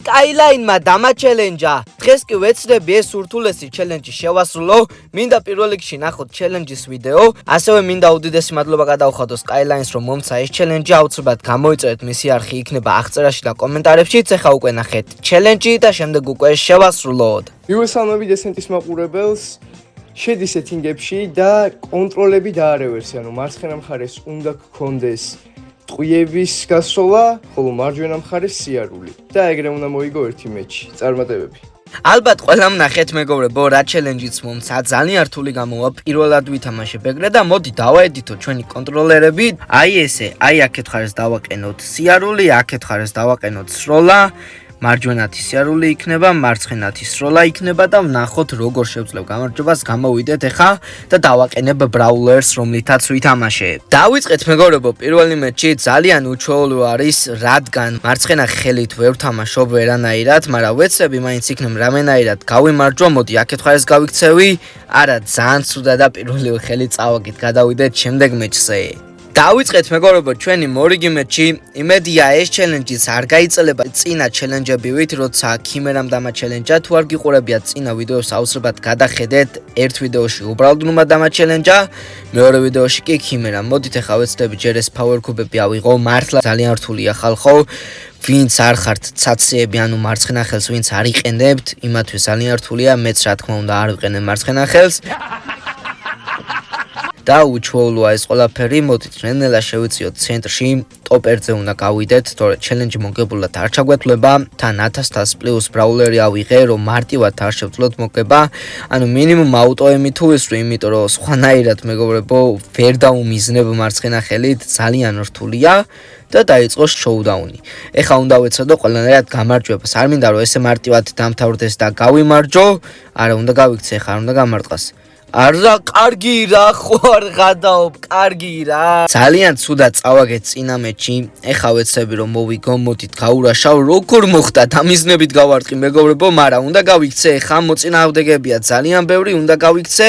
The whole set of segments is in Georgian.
Skyline-მა დამაჩელენჯა. დღეს კი ვეცდები ეს ურთულესი ჩელენჯი შევასრულო. მინდა პირველ რიგში ნახოთ ჩელენჯის ვიდეო. ასევე მინდა უდიდესი მადლობა გადავხადო Skyline-ს, რომ მომცა ეს ჩელენჯი. აუცილებლად გამოიწერეთ მისი არხი იქნება აღწერაში და კომენტარებში. ეხლა უკვე ნახეთ ჩელენჯი და შემდეგ უკვე შევასრულოთ. მივესალმები დესენტის მაყურებელს. შედის სეტინგებში და კონტროლები დაარევერს, ანუ მარცხენა მხარეს უნდა გქონდეს ტყვიების გასროლა, ხოლო მარჯვენა მხარეს სიარული. და ეგრე უნდა მოიგო ერთი მეჩი. წარმატებები. ალბათ ყველამ ნახეთ მეგობრებო, რა ჩელენჯიც მომცა, ძალიან რთული გამოვა, პირველად ვითამაშებ ეგრე და მოდი დავაედითოთ ჩვენი კონტროლერები. აი ესე, აი აქეთ ხარეს დავაყენოთ სიარული, აქეთ ხარეს დავაყენოთ სროლა. მარჯვენათი სიარული იქნება, მარცხენათი სროლა იქნება და ვნახოთ როგორ შევძლებ გამარჯვებას, გამოვიდეთ ახლა და დავაყენებ ბრაულერს, რომლითაც ვითამაშებ. დავიწყეთ მეგობრებო, პირველი მეჩი ძალიან უჩვეულო არის, რადგან მარცხენა ხელით ვერ ვთამაშობ ვერანაირად, მაგრამ ვეცდები მაინც იქნებ რამენაირად გავიმარჯვა, მოდი აქეთ ხარეს გავიქცევი. არა, ძალიან ცუდა და პირველი ხელით წავაგით, გადავიდეთ შემდეგ მეჩზე. დავიწყეთ მეგობრებო ჩვენი მორიგი მეჩი. იმედია ეს ჩელენჯიც არ გაიწელება წინა ჩელენჯებივით, როცა ქიმერამ დამაჩელენჯა. თუ არ გიყურებიათ წინა ვიდეოს, აუცილებლად გადახედეთ. ერთ ვიდეოში უბრალოდ ნუმა დამაჩელენჯა, მეორე ვიდეოში კი ქიმერამ. მოდით ახლა ვეცდები ჯერ ეს power cube-ები ავიღო. მართლა ძალიან რთულია ხალხო. ვინც არ ხართ ცაცეები, ანუ მარცხენა ხელს ვინც არ იყენებთ, იმათთვის ძალიან რთულია. მეც რა თქმა უნდა არ ვიყენებ მარცხენა ხელს. და უჩვეულოა ეს ყველაფერი, მოდით ნელ-ნელა შევიწიოთ ცენტრში, ტოპ-1-ზე უნდა გავიდეთ, თორე ჩელენჯი მოგებულად არ ჩაგვეთვლება, თან 1000 პლუს ბრაულერი ავიღე, რომ მარტივად არ შევძლოთ მოგება, ანუ მინიმუმ აუტოემი თუ ისვრი, იმიტომ რომ სხვანაირად მეგობრებო, ვერ დაუმიზნებ მარცხენა ხელით, ძალიან რთულია და დაიწყო შოუდაუნი. ეხლა უნდა ვეცადო ყველანაირად გამარჯვებას. არ მინდა რომ ესე მარტივად დამთავრდეს და გავიმარჯო, არა უნდა გავიქცე, ხარ უნდა გამარტყას. არა, კარგი რა, ხო არ გადაობ, კარგი რა. ძალიან ცუდა წავაგეთ წინა მეჩი. ეხლა ვეცდები რომ მოვიგო, მოდით გავურაშავ, როგორ მოხდა დამიზნებით გავარტყი მეგობრებო, მაგრამ უნდა გავიქცე, ეხლა მოწინააღმდეგებია ძალიან ბევრი, უნდა გავიქცე.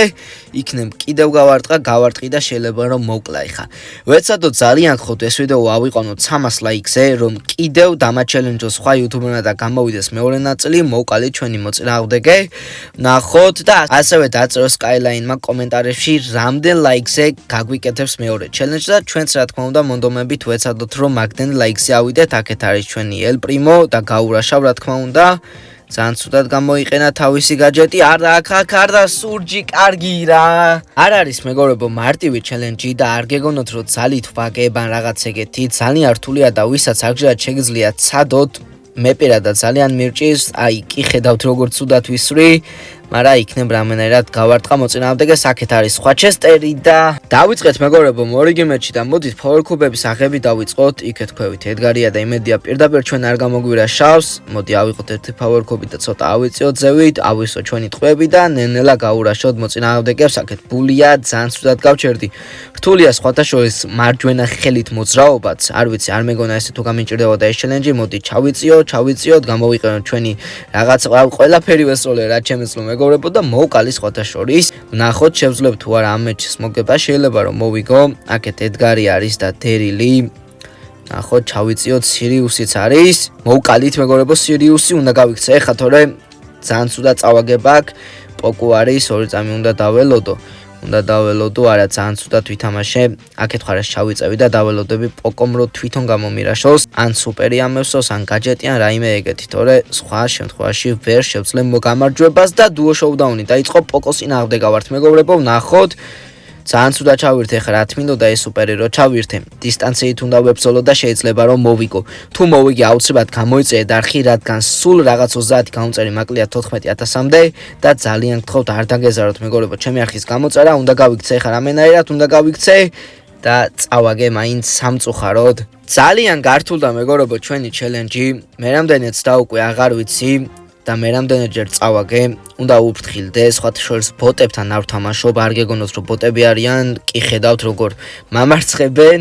იქნებ კიდევ გავარტყი და შეიძლება რომ მოკლა ეხლა. ვეცადო ძალიან გხოთ ეს ვიდეო ავიყვანოთ 300 ლაიქზე, რომ კიდევ დამაჩელენჯო სხვა იუთუბერმა და გამოვიდეს მეორე ნაწილი, მოვყალით ჩვენი მოწინააღმდეგე. ნახოთ და ასევე დაწერო Skyline-მა კომენტარებში რამდენ ლაიქზე გაგვიკეთებს მეორე ჩელენჯი და ჩვენც რა თქმა უნდა მონდომებით ვეცადოთ რომ მაგდენ ლაიქზე ავიდეთ. აქეთ არის ჩვენი El Primo და გაურაშავ რა თქმა უნდა. ძალიან ცუდად გამოიყენა თავისი გაჯეტი. არა, აქ არა სურჯი, კარგი რა. არ არის მეგობრებო მარტივი ჩელენჯი და არ გეგონოთ რომ ძალით ვაგებ ან რაღაც ეგეთი. ძალიან რთულია და ვისაც აგრად შეგიძლია ცადოთ. მე პირადად ძალიან მირჭის, აი კი ხედავთ როგორ ცუდად ვისვრი, მაგრამ იქნებ რამენერად გავარტყა მოწინააღმდეგეს. აქეთ არის სხვა ჩესტერი და დავიწყეთ მეგობრებო მორიგი მეჩი და მოდით power cube-ების აღები დავიწყოთ. იქეთ ქვევით ედგარია და იმედია პირდაპირ ჩვენ არ გამოგვირაშავს. მოდი ავიღოთ ერთი power cube და ცოტა ავიწიოთ ზევით, ავისო ჩვენი ტყვეები და ნელ-ნელა გაურაშოთ მოწინააღმდეგებს. აქეთ ბულია, ძალიან ცუდად გავჩერდი. რთულია სხვათა შორის მარჯვენა ხელით მოძრაობაც. არ ვიცი, არ მეგონა ესე თუ გამიჭირდებოდა ეს ჩელენჯი. მოდი ჩავიწიოთ, გამოვიყენოთ ჩვენი რაღაც ყველაფერი ვესროლე რა ჩემეცლო მეგობრებო და მოვყალი სხვათა შორის. ვნახოთ შევძლებ თუ არა ამ მეჩის მოგება, შეიძლება რომ მოვიგო. აქეთ ედგარი არის და დერილი. ნახოთ, ჩავიწიოთ, სირიუსიც არის. მოვყალით მეგობრებო, სირიუსი უნდა გავიქცე ეხლა, თორე ძალიან ცუდა წავაგება აქ. პოკუ არის, ორი წამი უნდა დაველოდო. არა ძალიან ცუდად ვითამაშე. აქეთ ხარეს ჩავიწევი და დაველოდები პოკომ რო თვითონ გამომირაშოს, ან სუპერი ამევსოს, ან გაჯეტი, ან რაიმე ეგეთი, თორე სხვა შემთხვევაში ვერ შევძლებ გამარჯვებას და დუო შოუდაუნი დაიწყო. პოკოს წინააღმდეგ გავართ მეგობრებო, ვნახოთ. ძალიან ცუდად ჩავირთე ხა რა თმინდოდა ეს სუპერი რო ჩავირთე. დისტანციით უნდა ვებრძოლო და შეიძლება რომ მოვიგო. თუ მოვიგე აუცილებლად გამოიწერე არხი, რადგან სულ რაღაც 30 გამომწერი მაკლია 14000-მდე და ძალიან გთხოვთ არ დაგეზაროთ მეგობრებო ჩემი არხის გამოწერა. უნდა გავიქცე ხა რამენაირად უნდა გავიქცე და წავაგე მაინც სამწუხაროდ. ძალიან გართულდა მეგობრებო ჩვენი ჩელენჯი. მე რამდენიც და უკვე აღარ ვიცი. და მე რამდენჯერ წავაგე, უნდა უფრთხილდე, სხვათა შორის ბოტებთან არ ვთამაშობ, არ გეგონოთ რომ ბოტები არიან, კი ხედავთ როგორ მამარცხებენ.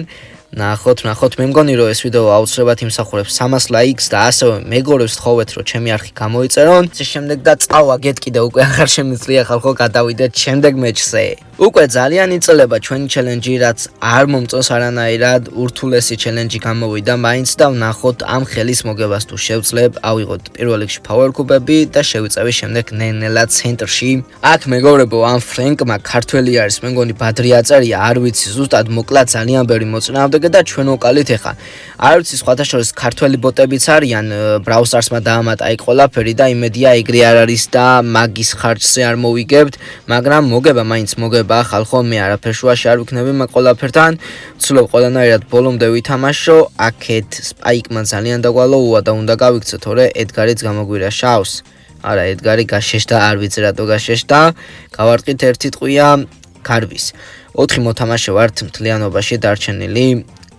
ნახოთ, მე მგონი რომ ეს ვიდეო აუცილებლად იმსახურებს 300 ლაიქს და ასევე მეგობრებს თხოვეთ რომ ჩემი არხი გამოიწერონ. შემდეგ და წავაგეთ კიდე უკვე აღარ შემიძლია ხალხო გადავიდეთ შემდეგ მეჩზე. უკვე ძალიან იწლება ჩვენი ჩელენჯი, რაც არ მომწონს არანაირად, ურთულესი ჩელენჯი გამოვიდა, მაინც და ვნახოთ ამ ხელის მოგებას თუ შევძლებ, ავიღოთ პირველ რიგში power cube-ები და შევიწევი შემდეგ ნელ-ნელა ცენტრში. აქ მეგობრებო, ამ ფრენკმა ქართველი არის, მე მგონი ბადრი აწერია, არ ვიცი, ზუსტად მოკლა ძალიან ბევრი მოწინააღმდეგე და ჩვენ ვოკალით ეხა. არ ვიცი, სხვათა შორის ქართველი ბოტებიც არიან, Brawl Stars-მა დაამატა იქ ყველაფერი და იმედია ეგრე არ არის და მაგის ხარჯზე არ მოვიგებთ, მაგრამ მოგება მაინც მოგება, ხალხო, მე არაფერ შუაში არ ვიქნები მაგ ყველაფერთან. ვცდილობ ყველანაირად ბოლომდე ვითამაშო, აქეთ Spike-მა ძალიან დაგვალოუა და უნდა გავიქცე, თორე ედგარიც გამოგვირა შავს. არა, ედგარი გაშეშდა, არ ვიცი რატო გაშეშდა. გავარტყით ერთი ტყვია გარბის. 4 მოთამაშე ვართ მთლიანობაში დარჩენილი.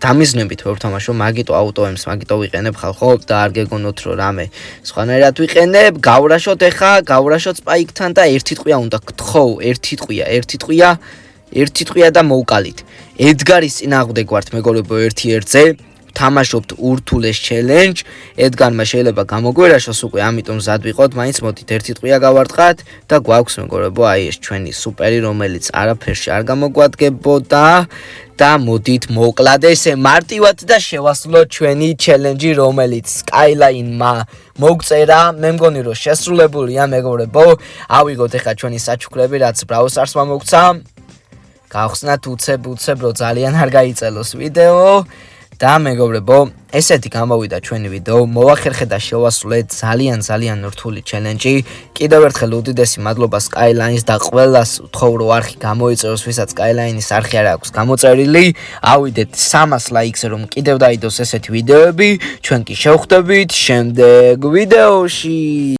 დამიზნებით ვერთამაშო, მაგიტო აუტოემს, მაგიტო ვიყენებ ხალხო და არ გეგონოთ რომ რამე სხვანაირად ვიყენებ. გავრაშოთ ეხა, გავრაშოთ Spike-თან და ერთი ტყვია უნდა გთხოვ, ერთი ტყვია და მოვკალით. ედგარის წინააღმდეგ ვართ მეგობრებო 1-1-ზე. თამაშობთ ურთულეს ჩელენჯ. ედგარმა შეიძლება გამოგვერაშოს უკვე, ამიტომ მზად ვიყოთ, მაინც მოდით ერთი ტყვია გავარტყათ და გვაქვს მეგობრებო აი ეს ჩვენი სუპერი, რომელიც არაფერში არ გამოგვადგებოდა და მოდით მოკლად ესე მარტივად და შევასრულოთ ჩვენი ჩელენჯი, რომელიც Skyline-მა მოგწერა. მე მგონი რომ შესრულებულია მეგობრებო. ავიღოთ ეხა ჩვენი საჩუქრები, რაც Brawl Stars-მა მოგცა. გავხსნათ უცებ რომ ძალიან არ გაიწელოს ვიდეო. და მეგობრებო, ესეთი გამოვიდა ჩვენი ვიდეო. მოვახერხეთ და შევასრულეთ ძალიან რთული ჩელენჯი. კიდევ ერთხელ უდიდესი მადლობა Skyline-ს და ყველას ვთხოვ რომ არხი გამოიწეროს, ვისაც Skyline-ის არხი არ აქვს გამოწერილი. ავიდეთ 300 ლაიქზე რომ კიდევ დაიდოს ესეთი ვიდეოები. ჩვენ კი შევხვდებით შემდეგ ვიდეოში.